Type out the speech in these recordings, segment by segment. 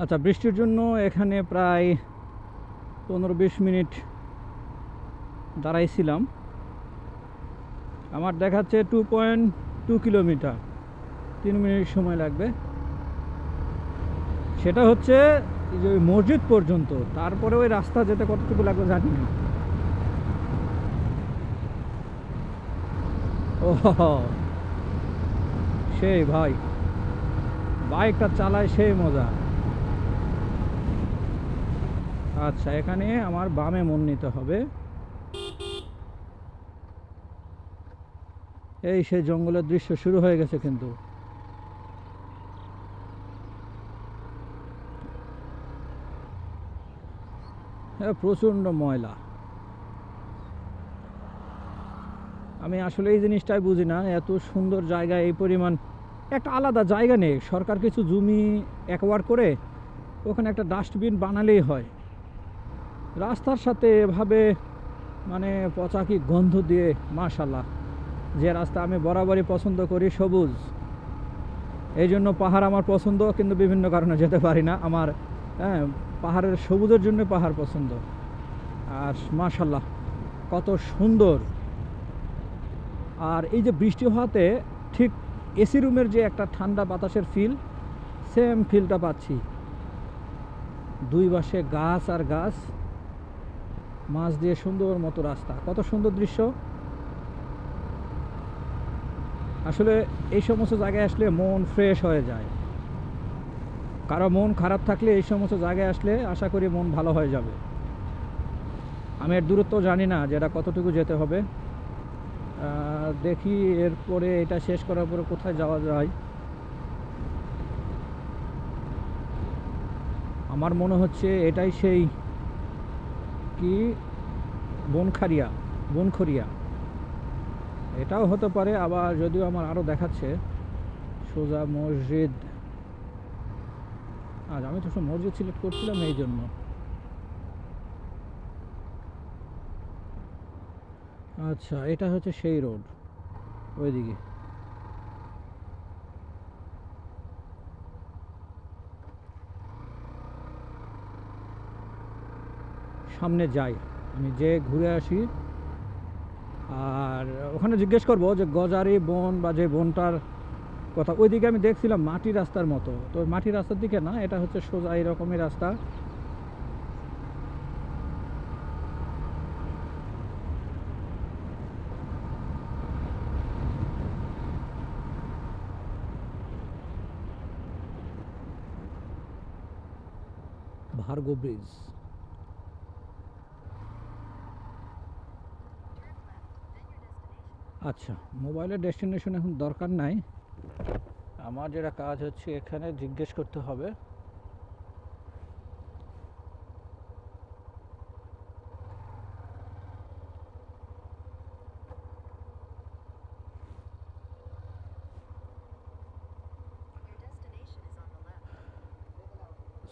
আচ্ছা, বৃষ্টির জন্য এখানে প্রায় 15-20 মিনিট দাঁড়াইছিলাম। আমার দেখাচ্ছে 2.2 কিলোমিটার, 3 মিনিট সময় লাগবে। সেটা হচ্ছে যে ওই মসজিদ পর্যন্ত, তারপরে ওই রাস্তা যেতে কতটুকু লাগবে জানি না। ও সেই ভাই, বাইকটা চালায় সেই মজা। আচ্ছা, এখানে আমার বামে মন নিতে হবে। এই সেই জঙ্গলের দৃশ্য শুরু হয়ে গেছে কিন্তু। প্রচণ্ড ময়লা। আমি আসলে এই জিনিসটাই বুঝি না, এত সুন্দর জায়গা এই পরিমাণ একটা আলাদা জায়গা নেই। সরকার কিছু জমি অ্যাকোয়ার করে ওখানে একটা ডাস্টবিন বানালেই হয়। রাস্তার সাথে এভাবে মানে পচা কি গন্ধ দিয়ে, মাশাল্লাহ। যে রাস্তা আমি বরাবরই পছন্দ করি সবুজ, এই জন্য পাহাড় আমার পছন্দ, কিন্তু বিভিন্ন কারণে যেতে পারি না। আমার পাহাড়ের সবুজের জন্য পাহাড় পছন্দ। আর মাশাল্লাহ কত সুন্দর। আর এই যে বৃষ্টি হওয়াতে ঠিক এসি রুমের যে একটা ঠান্ডা বাতাসের ফিল, সেম ফিলটা পাচ্ছি। দুই পাশে গাছ আর গাছ, মাছ দিয়ে সুন্দর মতো রাস্তা, কত সুন্দর দৃশ্য। আসলে এই সমস্ত জায়গায় আসলে মন ফ্রেশ হয়ে যায়। কারো মন খারাপ থাকলে এই সমস্ত জায়গায় আসলে আশা করি মন ভালো হয়ে যাবে। আমি এর দূরত্ব জানি না যে এটা কতটুকু যেতে হবে। দেখি এরপরে এটা শেষ করার পরে কোথায় যাওয়া যায়। আমার মনে হচ্ছে এটাই সেই কি বনখরিয়া। এটাও হতে পারে, আবার যদিও আমার আরও দেখাচ্ছে সোজা মসজিদ। আজ আমি তো সব মসজিদ সিলেক্ট করছিলাম এই জন্য। আচ্ছা, এটা হচ্ছে সেই রোড, ওইদিকে। সামনে যাই, আমি যে ঘুরে আসি। আর ওখানে জিজ্ঞেস করবো যে গজারি বন বা যে বনটার কথা, ওইদিকে আমি দেখছিলাম মাটির রাস্তার মতো, তো মাটির রাস্তার দিকে না, এটা হচ্ছে সোজা এরকমই রাস্তা। Virgo bridge. আচ্ছা, মোবাইলের ডেস্টিনেশন এখন দরকার নাই। আমার যেটা কাজ হচ্ছে এখানে জিজ্ঞেস করতে হবে।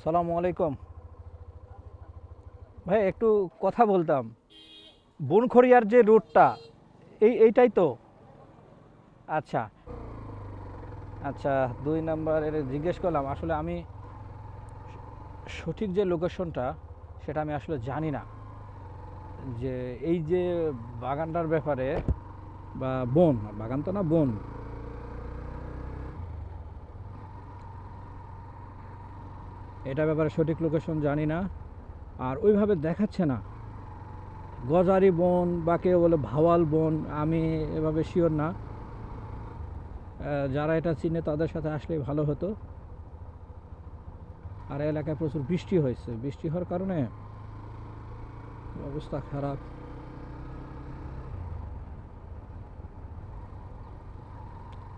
সালামু আলাইকুম ভাই, একটু কথা বলতাম। বনখড়িয়ার যে রুটটা, এইটাই তো? আচ্ছা আচ্ছা, 2 নম্বরের জিজ্ঞেস করলাম। আসলে আমি সঠিক যে লোকেশনটা সেটা আমি আসলে জানি না, যে এই যে বাগানটার ব্যাপারে, বা বন, বাগান তো না, বন। এটা ব্যাপারে সঠিক লোকেশন জানি না, আর ওইভাবে দেখাচ্ছে না। গজারি বন বা কেউ বলে ভাওয়াল বন, আমি এভাবে শিওর না। যারা এটা চিনে তাদের সাথে আসলেই ভালো হতো। আর এলাকায় প্রচুর বৃষ্টি হয়েছে, বৃষ্টি হওয়ার কারণে অবস্থা খারাপ।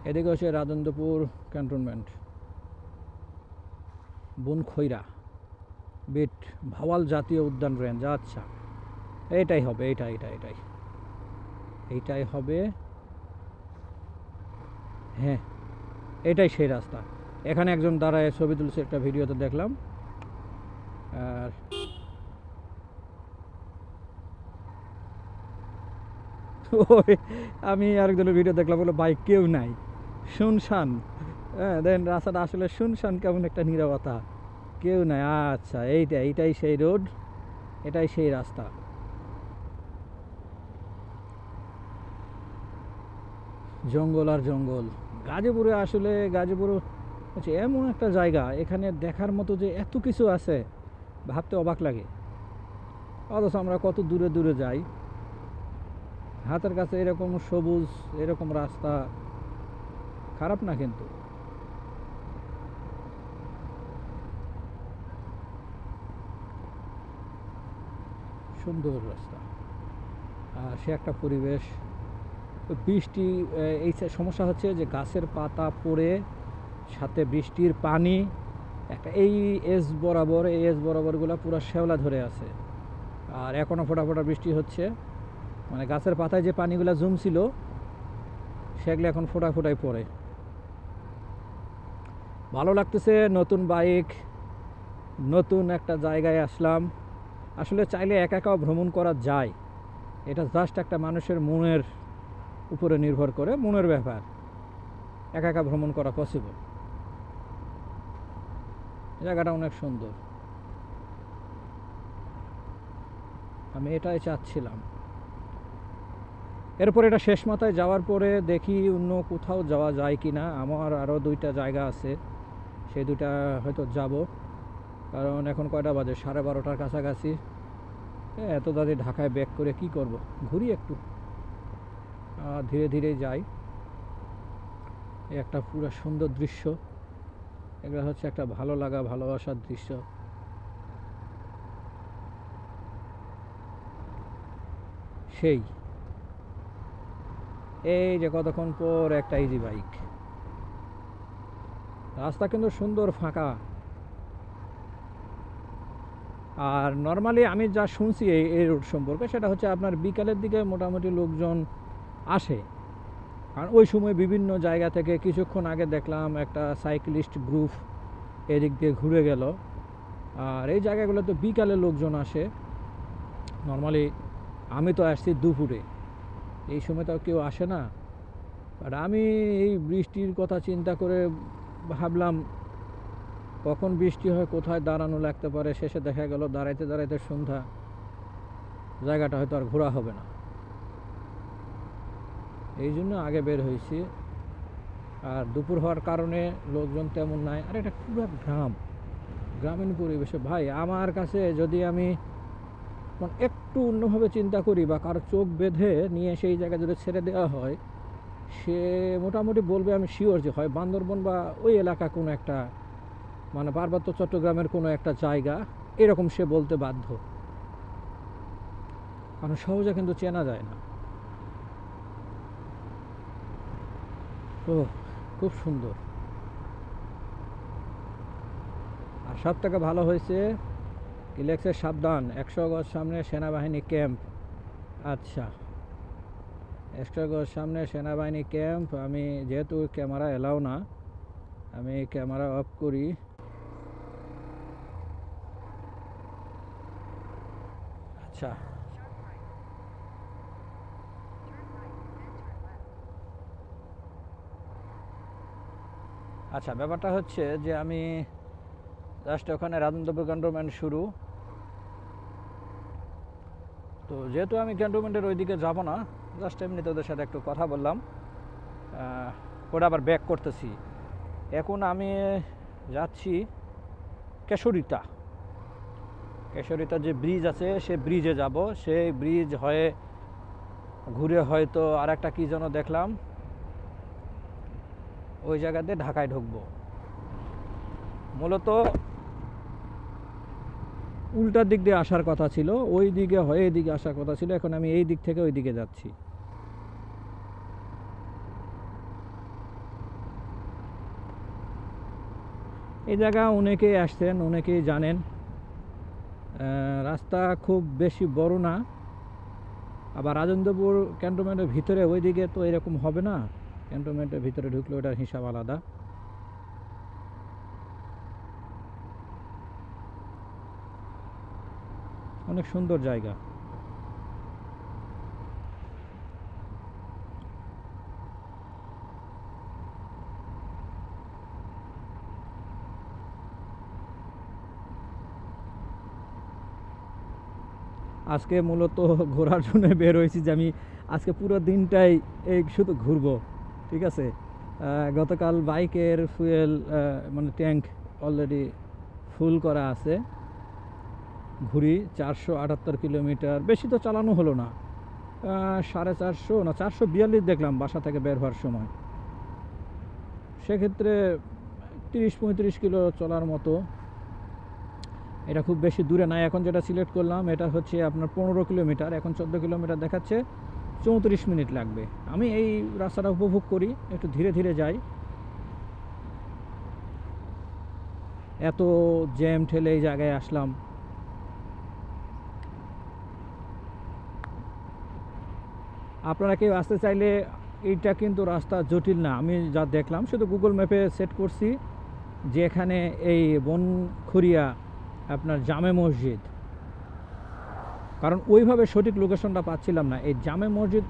এদিকে হচ্ছে রাজেন্দ্রপুর ক্যান্টনমেন্ট, বনখইরা বিট ভাওয়াল জাতীয় উদ্যান রেঞ্জ। আচ্ছা, এইটাই হবে, এইটাই হবে। হ্যাঁ, এটাই সেই রাস্তা। এখানে একজন দাঁড়ায় ছবি তুলছে, একটা ভিডিওতে দেখলাম। আর ওই আমি আরেকজনের ভিডিও দেখলাম, বলে বাইক কেউ নাই, শুনশান। হ্যাঁ, দেন রাস্তাটা আসলে শুনশান, কেমন একটা নীরবতা। কেউ নাই। আচ্ছা, এইটাই সেই রোড, এটাই সেই রাস্তা। জঙ্গল আর জঙ্গল। গাজীপুরে আসলে গাজীপুর হচ্ছে এমন একটা জায়গা, এখানে দেখার মতো যে এত কিছু আছে ভাবতে অবাক লাগে। অথচ আমরা কত দূরে দূরে যাই, হাতের কাছে এরকম সবুজ, এরকম রাস্তা, খারাপ না কিন্তু। সুন্দর রাস্তা আর সে একটা পরিবেশ। তো বৃষ্টি, এই সমস্যা হচ্ছে যে গাছের পাতা পড়ে, সাথে বৃষ্টির পানি একটা এই এস বরাবরগুলো পুরো শ্যাওলা ধরে আছে। আর এখনও ফোঁটা ফোঁটা বৃষ্টি হচ্ছে, মানে গাছের পাতায় যে পানিগুলো জমছিল সেগুলো এখন ফোঁটা ফোঁটায় পড়ে। ভালো লাগতেছে, নতুন বাইক, নতুন একটা জায়গায় আসলাম। আসলে চাইলে একা একাও ভ্রমণ করা যায়, এটা জাস্ট একটা মানুষের মনের উপরে নির্ভর করে, মনের ব্যাপার। একা একা ভ্রমণ করা পসিবল। জায়গাটা অনেক সুন্দর, আমি এটাই চাচ্ছিলাম। এরপর এটা শেষ মাথায় যাওয়ার পরে দেখি অন্য কোথাও যাওয়া যায় কি না। আমার আরও 2টা জায়গা আছে, সেই 2টা হয়তো যাব। কারণ এখন কয়টা বাজে, 12:30টার কাছাকাছি। এত দাদি ঢাকায় ব্যাক করে কি করব, ঘুরি একটু, ধীরে ধীরে যাই। একটা পুরো সুন্দর দৃশ্য, এগুলো হচ্ছে একটা ভালো লাগা, ভালোবাসার দৃশ্য। সেই এই যে কতক্ষণ পর একটা ইজি বাইক। রাস্তা কিন্তু সুন্দর, ফাঁকা। আর নর্মালি আমি যা শুনছি এই রুট সম্পর্কে, সেটা হচ্ছে আপনার বিকালের দিকে মোটামুটি লোকজন আসে। কারণ ওই সময় বিভিন্ন জায়গা থেকে, কিছুক্ষণ আগে দেখলাম একটা সাইক্লিস্ট গ্রুপ এদিক দিয়ে ঘুরে গেল। আর এই জায়গাগুলোতে বিকালে লোকজন আসে। নর্মালি আমি তো আসছি দুপুরে, এই সময় তো কেউ আসে না। আর আমি এই বৃষ্টির কথা চিন্তা করে ভাবলাম কখন বৃষ্টি হয়, কোথায় দাঁড়ানো লাগতে পারে। শেষে দেখা গেল দাঁড়াইতে দাঁড়াইতে সন্ধ্যা, জায়গাটা হয়তো আর ঘোরা হবে না। এই জন্য আগে বের হয়েছি। আর দুপুর হওয়ার কারণে লোকজন তেমন নাই। আর এটা পুরো গ্রাম, গ্রামীণ পরিবেশে ভাই, আমার কাছে যদি আমি একটু অন্যভাবে চিন্তা করি বা কারো চোখ বেঁধে নিয়ে সেই জায়গায় যদি ছেড়ে দেওয়া হয়, সে মোটামুটি বলবে, আমি শিওর যে হয় বান্দরবন বা ওই এলাকা কোনো একটা, মানে পার্বত্য চট্টগ্রামের কোনো একটা জায়গা, এরকম সে বলতে বাধ্য। কারণ সহজে কিন্তু চেনা যায় না। ও, খুব সুন্দর। আর সব থেকে ভালো হয়েছে কি লেখছে, সাবধান 100 গজ সামনে সেনাবাহিনী ক্যাম্প। আচ্ছা, 100 গজ সামনে সেনাবাহিনী ক্যাম্প। আমি যেহেতু ক্যামেরা এলাও না, আমি ক্যামেরা অফ করি। আচ্ছা আচ্ছা, ব্যাপারটা হচ্ছে যে আমি জাস্ট ওখানে রাজেন্দ্রপুর ক্যান্টনমেন্ট শুরু। তো যেহেতু আমি ক্যান্টনমেন্টের ওইদিকে যাব না, জাস্ট এমনি তোদের সাথে একটু কথা বললাম, ওটা আবার ব্যাক করতেছি। এখন আমি যাচ্ছি কেশরিতা। কেশরিতা যে ব্রিজ আছে, সে ব্রিজে যাব। সেই ব্রিজ হয়ে ঘুরে হয়তো আর একটা কী যেন দেখলাম, ওই জায়গাতে ঢাকায় ঢুকবো। মূলত উল্টার দিক দিয়ে আসার কথা ছিল, ওই দিকে হয়ে এদিকে আসার কথা ছিল। এখন আমি এই দিক থেকে ওই দিকে যাচ্ছি। এই জায়গা অনেকেই আসছেন, অনেকেই জানেন। রাস্তা খুব বেশি বড় না। আবার রাজেন্দ্রপুর ক্যান্টনমেন্টের ভিতরে ওইদিকে তো এরকম হবে না, ক্যান্টনমেন্টের ভিতরে ঢুকলে ওটার হিসাব আলাদা। অনেক সুন্দর জায়গা। আজকে মূলত ঘোরার জন্য বের হয়েছি, যে আমি আজকে পুরো দিনটাই এই শুধু ঘুরবো। ঠিক আছে, গতকাল বাইকের ফুয়েল মানে ট্যাঙ্ক অলরেডি ফুল করা আছে। ঘুরি 478 কিলোমিটার, বেশি তো চালানো হলো না, 450 না 442 দেখলাম বাসা থেকে বের হওয়ার সময়। সেক্ষেত্রে 30-35 কিলো চলার মতো। এটা খুব বেশি দূরে নাই। এখন যেটা সিলেক্ট করলাম এটা হচ্ছে আপনার 15 কিলোমিটার, এখন 14 কিলোমিটার দেখাচ্ছে, 34 মিনিট লাগবে। আমি এই রাস্তাটা উপভোগ করি, একটু ধীরে ধীরে যাই। এত জ্যাম ঠেলে এই জায়গায় আসলাম। আপনারা কেউ আসতে চাইলে এইটা কিন্তু রাস্তা জটিল না, আমি যা দেখলাম, শুধু গুগল ম্যাপে সেট করছি যে এখানে এই বনখুরিয়া আপনার জামে মসজিদ, কারণ ওইভাবে সঠিক লোকেশনটা পাচ্ছিলাম না। এই জামে মসজিদ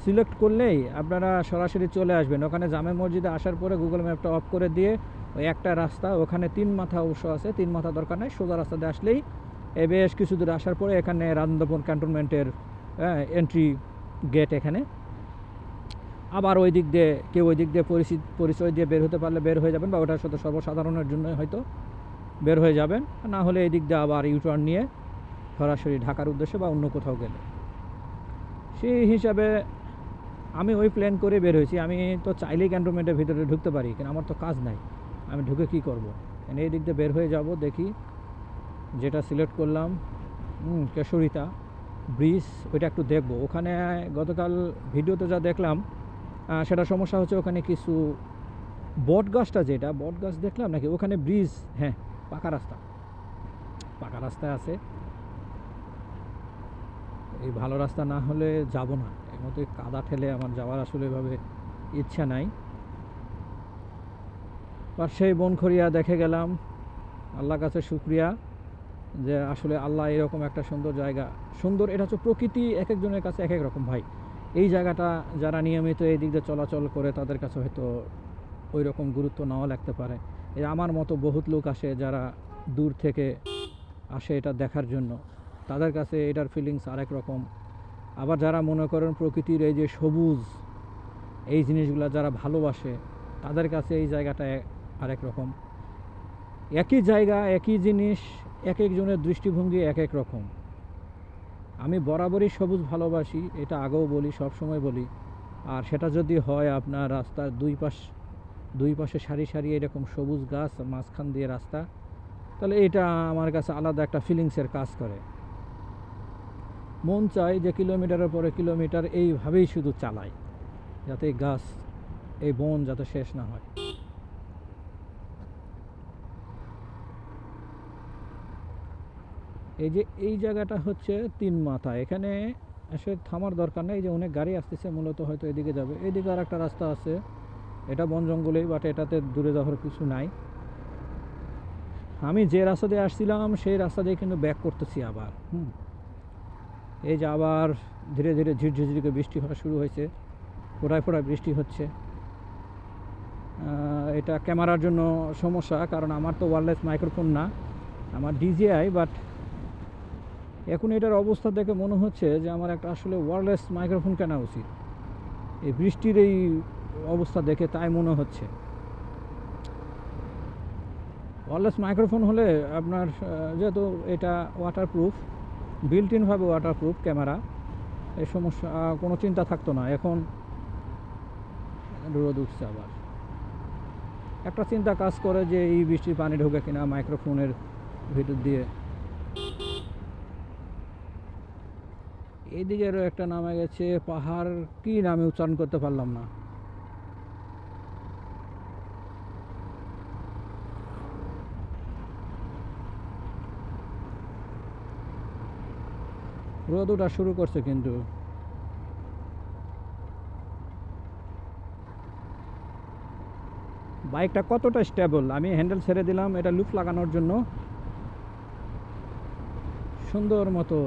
সিলেক্ট করলেই আপনারা সরাসরি চলে আসবেন ওখানে। জামে মসজিদে আসার পরে গুগল ম্যাপটা অফ করে দিয়ে ওই একটা রাস্তা, ওখানে 3 মাথা অবশ্য আছে, 3 মাথা দরকার নেই, সোজা রাস্তাতে আসলেই বেশ কিছু দূর আসার পরে এখানে রাজেন্দ্রপুর ক্যান্টনমেন্টের এন্ট্রি গেট এখানে। আবার ওই দিক দিয়ে কেউ ওই দিক দিয়ে পরিচয় দিয়ে বের হতে পারলে বের হয়ে যাবেন, বা ওটার সাথে সর্বসাধারণের জন্য হয়তো বের হয়ে যাবেন, না হলে এই দিক দিয়ে আবার ইউটার্ন নিয়ে সরাসরি ঢাকার উদ্দেশ্যে বা অন্য কোথাও গেলে। সেই হিসাবে আমি ওই প্ল্যান করে বের হয়েছি। আমি তো চাইলেই ক্যান্টনমেন্টের ভিতরে ঢুকতে পারি, কিন্তু আমার তো কাজ নাই, আমি ঢুকে কি করব। এই দিক দিয়ে বের হয়ে যাব। দেখি যেটা সিলেক্ট করলাম কেশরিতা ব্রিজ, ওইটা একটু দেখব। ওখানে গতকাল ভিডিওতে যা দেখলাম সেটা সমস্যা হচ্ছে, ওখানে কিছু বট গাছটা, যেটা বট গাছ দেখলাম নাকি ওখানে ব্রিজ, হ্যাঁ পাকা রাস্তায় আছে। এই ভালো রাস্তা না হলে যাব না, এর মধ্যে কাদা ঠেলে আমার যাওয়ার আসলে এভাবে ইচ্ছা নাই। আর সেই বনখরিয়া দেখে গেলাম, আল্লাহর কাছে শুকরিয়া যে আসলে আল্লাহ এরকম একটা সুন্দর জায়গা, সুন্দর, এটা হচ্ছে প্রকৃতি এক একজনের কাছে এক এক রকম ভাই। এই জায়গাটা যারা নিয়মিত এই দিক দিয়ে চলাচল করে তাদের কাছে হয়তো ওই রকম গুরুত্ব নাও লাগতে পারে। এই আমার মতো বহুত লোক আসে যারা দূর থেকে আসে এটা দেখার জন্য, তাদের কাছে এটার ফিলিংস আরেক রকম। আবার যারা মনে করেন প্রকৃতির এই যে সবুজ এই জিনিসগুলো যারা ভালোবাসে, তাদের কাছে এই জায়গাটা আরেক রকম। একই জায়গা একই জিনিস, এক একজনের দৃষ্টিভঙ্গি এক এক রকম। আমি বরাবরই সবুজ ভালোবাসি, এটা আগেও বলি, সব সময় বলি। আর সেটা যদি হয় আপনার রাস্তার দুই পাশে সারি সারি এরকম সবুজ গাছ, মাঝখান দিয়ে রাস্তা, তাহলে এটা আমার কাছে আলাদা একটা ফিলিংসের কাজ করে। মন চায় যে কিলোমিটারের পরে কিলোমিটার এইভাবেই শুধু চালাই, যাতে গাছ এই বন যাতে শেষ না হয়। এই যে এই জায়গাটা হচ্ছে 3 মাথা, এখানে এসে থামার দরকার নেই। এই যে অনেক গাড়ি আসতেছে, মূলত হয়তো এদিকে যাবে। এদিকে আর একটা রাস্তা আছে, এটা বন জঙ্গলেই, বাট এটাতে দূরে যাওয়ার কিছু নাই। আমি যে রাস্তা দিয়ে আসছিলাম সেই রাস্তা দিয়ে কিন্তু ব্যাক করতেছি আবার। এই যে আবার ধীরে ধীরে ঝিরঝিরিকে বৃষ্টি হওয়া শুরু হয়েছে, ফোঁটায় ফোঁটায় বৃষ্টি হচ্ছে। এটা ক্যামেরার জন্য সমস্যা, কারণ আমার তো ওয়্যারলেস মাইক্রোফোন না, আমার ডিজিআই। বাট এখন এটার অবস্থা দেখে মনে হচ্ছে যে আমার একটা আসলে ওয়্যারলেস মাইক্রোফোন কেনা উচিত। এই বৃষ্টির এই অবস্থা দেখে তাই মনে হচ্ছে। ওয়্যারলেস মাইক্রোফোন হলে আপনার যেহেতু এটা ওয়াটারপ্রুফ, বিল্ট ইনভাবে ওয়াটারপ্রুফ ক্যামেরা, এই সমস্যা কোনো চিন্তা থাকতো না। এখন রোদ উঠছে, আবার একটা চিন্তা কাজ করে যে এই বৃষ্টির পানি ঢোকে কিনা মাইক্রোফোনের ভিতর দিয়ে। এইদিকেরও একটা নামে গেছে পাহাড়, কি নামে উচ্চারণ করতে পারলাম না। রোদ ওঠা শুরু করছে কিন্তু। বাইকটা কতটা স্টেবল, আমি হ্যান্ডেল ছেড়ে দিলাম এটা লুপ লাগানোর জন্য, সুন্দর মতো।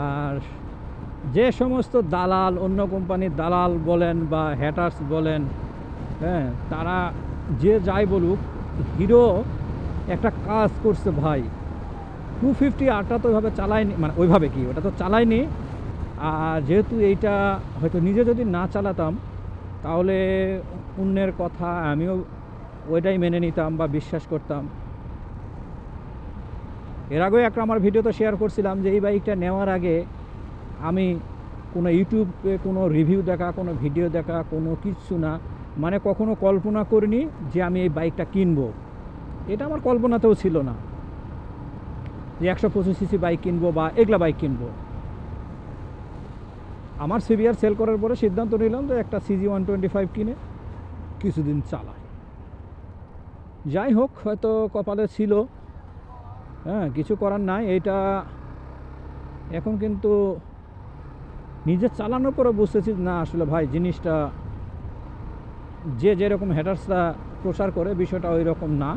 আর যে সমস্ত দালাল, অন্য কোম্পানির দালাল বলেন বা হ্যাটার্স বলেন, হ্যাঁ, তারা যে যাই বলুক, হিরো একটা কাজ করছে ভাই। 250 আরটা তো ওইভাবে চালায়নি, মানে ওইভাবে কি ওটা তো চালায়নি। আর যেহেতু এইটা হয়তো নিজে যদি না চালাতাম তাহলে অন্যের কথা আমিও ওইটাই মেনে নিতাম বা বিশ্বাস করতাম। এর আগেও একটা আমার ভিডিওতে শেয়ার করছিলাম যে এই বাইকটা নেওয়ার আগে আমি কোনো ইউটিউবে কোনো রিভিউ দেখা, কোনো ভিডিও দেখা, কোনো কিচ্ছু না, মানে কখনো কল্পনা করিনি যে আমি এই বাইকটা কিনবো। এটা আমার কল্পনাতেও ছিল না যে 125 সিসি বাইক কিনবো বা এগুলা বাইক কিনবো। আমার সিভিআর সেল করার পরে সিদ্ধান্ত নিলাম যে একটা CG 125 কিনে কিছুদিন চালাই। যাই হোক, হয়তো কপালে ছিল, হ্যাঁ, কিছু করার নাই। এইটা এখন কিন্তু নিজে চালানোর পরে বুঝতেছি না আসলে ভাই জিনিসটা যে যেরকম হ্যাটার্সরা প্রচার করে বিষয়টা ওই রকম না।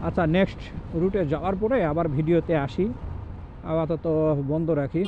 আচ্ছা, নেক্সট রুটে যাওয়ার পরে আবার ভিডিওতে আসি, আপাতত বন্ধ রাখি।